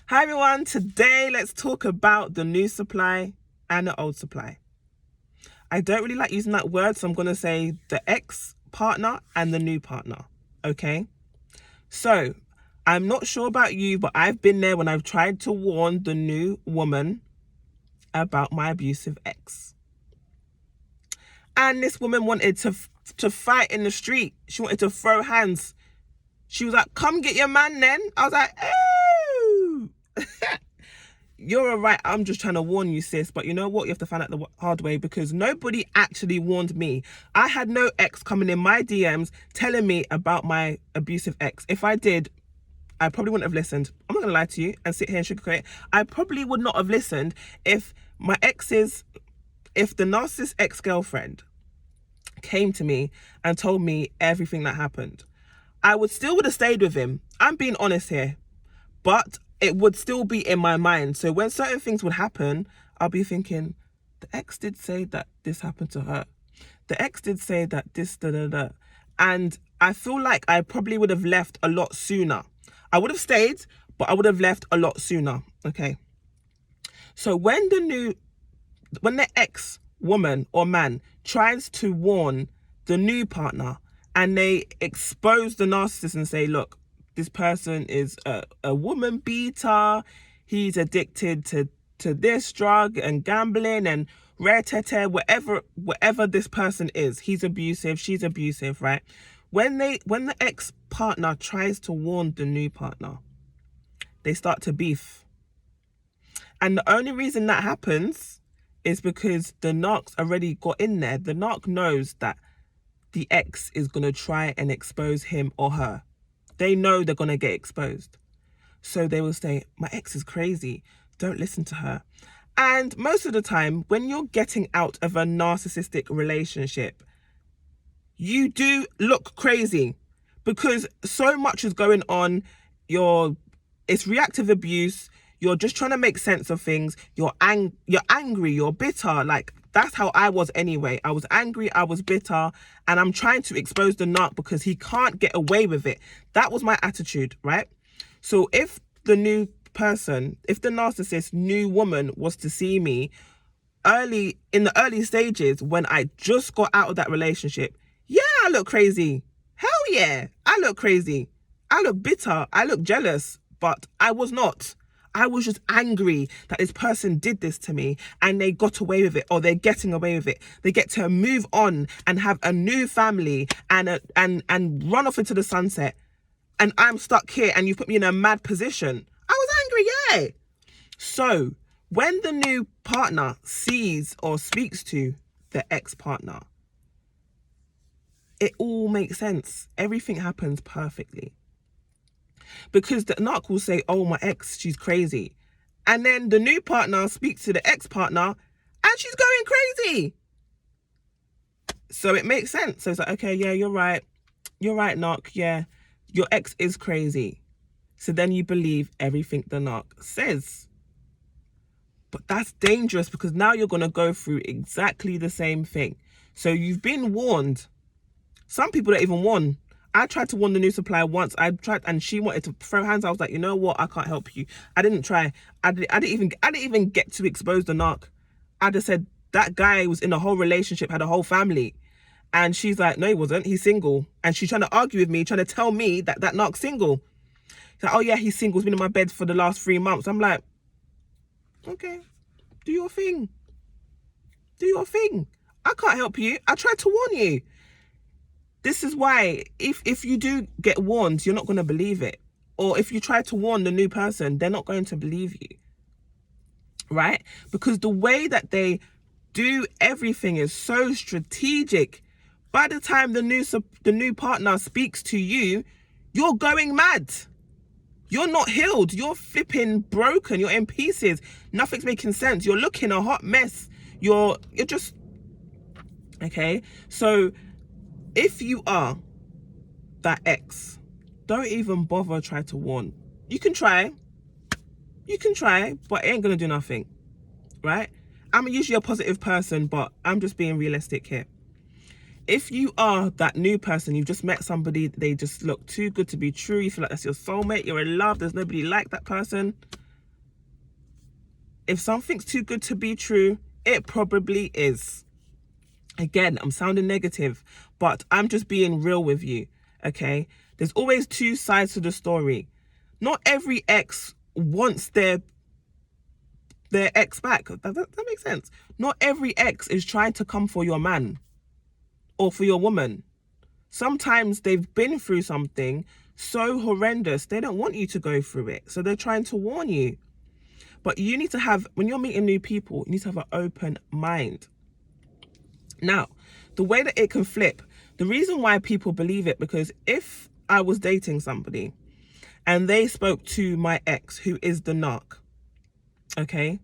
Hi everyone, today let's talk about the new supply and the old supply. I don't really like using that word, so I'm going to say the ex-partner and the new partner, okay? So, I'm not sure about you, but I've been there when I've tried to warn the new woman about my abusive ex. And this woman wanted to fight in the street. She wanted to throw hands. She was like, come get your man then. I was like, oh. You're all right. I'm just trying to warn you, sis. But you know what? You have to find out the hard way, because nobody actually warned me. I had no ex coming in my DMs telling me about my abusive ex. If I did, I probably wouldn't have listened. I'm not going to lie to you and sit here and sugarcoat it. I probably would not have listened if if the narcissist ex-girlfriend came to me and told me everything that happened. I would have stayed with him. I'm being honest here. But it would still be in my mind. So when certain things would happen, I'll be thinking, the ex did say that this happened to her. The ex did say that this, da. And I feel like I probably would have left a lot sooner. I would have stayed, but I would have left a lot sooner. Okay. So when the ex woman or man tries to warn the new partner and they expose the narcissist and say, look, this person is a woman beater, he's addicted to this drug and gambling and rare-tete, whatever this person is, he's abusive, she's abusive, right? When the ex-partner tries to warn the new partner, they start to beef. And the only reason that happens is because the narc's already got in there. The narc knows that the ex is going to try and expose him or her. They know they're going to get exposed. So they will say, my ex is crazy. Don't listen to her. And most of the time, when you're getting out of a narcissistic relationship, you do look crazy because so much is going on. It's reactive abuse. You're just trying to make sense of things. You're angry. You're bitter. Like, that's how I was anyway. I was angry, I was bitter, and I'm trying to expose the narc because he can't get away with it. That was my attitude, right? So if the narcissist new woman was to see me in the early stages when I just got out of that relationship, yeah, I look crazy. Hell yeah, I look crazy. I look bitter. I look jealous, but I was not. I was just angry that this person did this to me and they got away with it, or they're getting away with it. They get to move on and have a new family and run off into the sunset. And I'm stuck here and you put me in a mad position. I was angry, yeah. So when the new partner sees or speaks to the ex-partner, it all makes sense. Everything happens perfectly. Because the narc will say, oh, my ex, she's crazy. And then the new partner speaks to the ex-partner and she's going crazy. So it makes sense. So it's like, okay, yeah, you're right. You're right, narc. Yeah, your ex is crazy. So then you believe everything the narc says. But that's dangerous because now you're going to go through exactly the same thing. So you've been warned. Some people don't even warn. I tried to warn the new supplier once. I tried, and she wanted to throw hands. I was like, you know what? I can't help you. I didn't try. I didn't even get to expose the narc. I just said that guy was in a whole relationship, had a whole family, and she's like, no, he wasn't. He's single, and she's trying to argue with me, trying to tell me that narc's single. She's like, oh yeah, he's single. He's been in my bed for the last 3 months. I'm like, okay, do your thing. Do your thing. I can't help you. I tried to warn you. This is why if you do get warned, you're not going to believe it. Or if you try to warn the new person, they're not going to believe you. Right? Because the way that they do everything is so strategic. By the time the new partner speaks to you, you're going mad. You're not healed. You're flipping broken. You're in pieces. Nothing's making sense. You're looking a hot mess. You're just... Okay? So if you are that ex, don't even bother try to warn. You can try, but it ain't gonna do nothing, right? I'm usually a positive person, but I'm just being realistic here. If you are that new person, you've just met somebody, they just look too good to be true, you feel like that's your soulmate, you're in love, there's nobody like that person, if something's too good to be true, it probably is. Again, I'm sounding negative, but I'm just being real with you, okay? There's always two sides to the story. Not every ex wants their ex back. That makes sense. Not every ex is trying to come for your man or for your woman. Sometimes they've been through something so horrendous, they don't want you to go through it. So they're trying to warn you. But you need to have, when you're meeting new people, you need to have an open mind. Now, the way that it can flip, the reason why people believe it, because if I was dating somebody and they spoke to my ex, who is the narc, okay,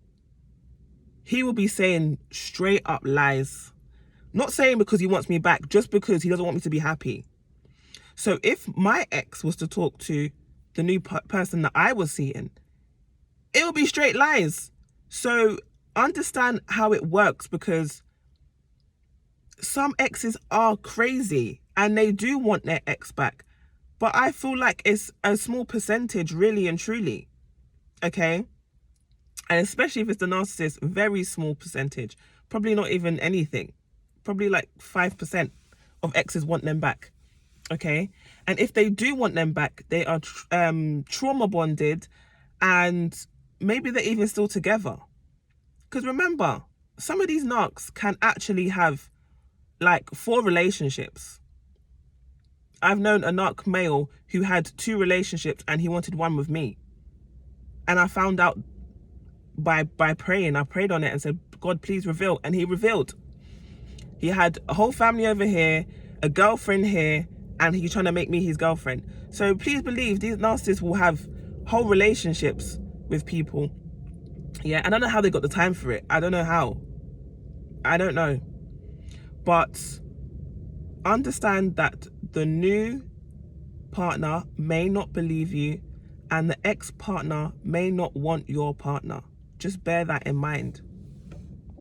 he will be saying straight up lies. Not saying because he wants me back, just because he doesn't want me to be happy. So if my ex was to talk to the new person that I was seeing, it will be straight lies. So understand how it works, because some exes are crazy and they do want their ex back. But I feel like it's a small percentage, really and truly. Okay? And especially if it's the narcissist, very small percentage. Probably not even anything. Probably like 5% of exes want them back. Okay? And if they do want them back, they are trauma bonded, and maybe they're even still together. Because remember, some of these narcs can actually have like 4 relationships. I've known a narc male who had 2 relationships and he wanted one with me. And I found out by praying. I prayed on it and said, God, please reveal. And he revealed. He had a whole family over here, a girlfriend here, and he's trying to make me his girlfriend. So please believe these narcissists will have whole relationships with people. Yeah, and I don't know how they got the time for it. I don't know how. I don't know. But understand that the new partner may not believe you, and the ex-partner may not want your partner. Just bear that in mind.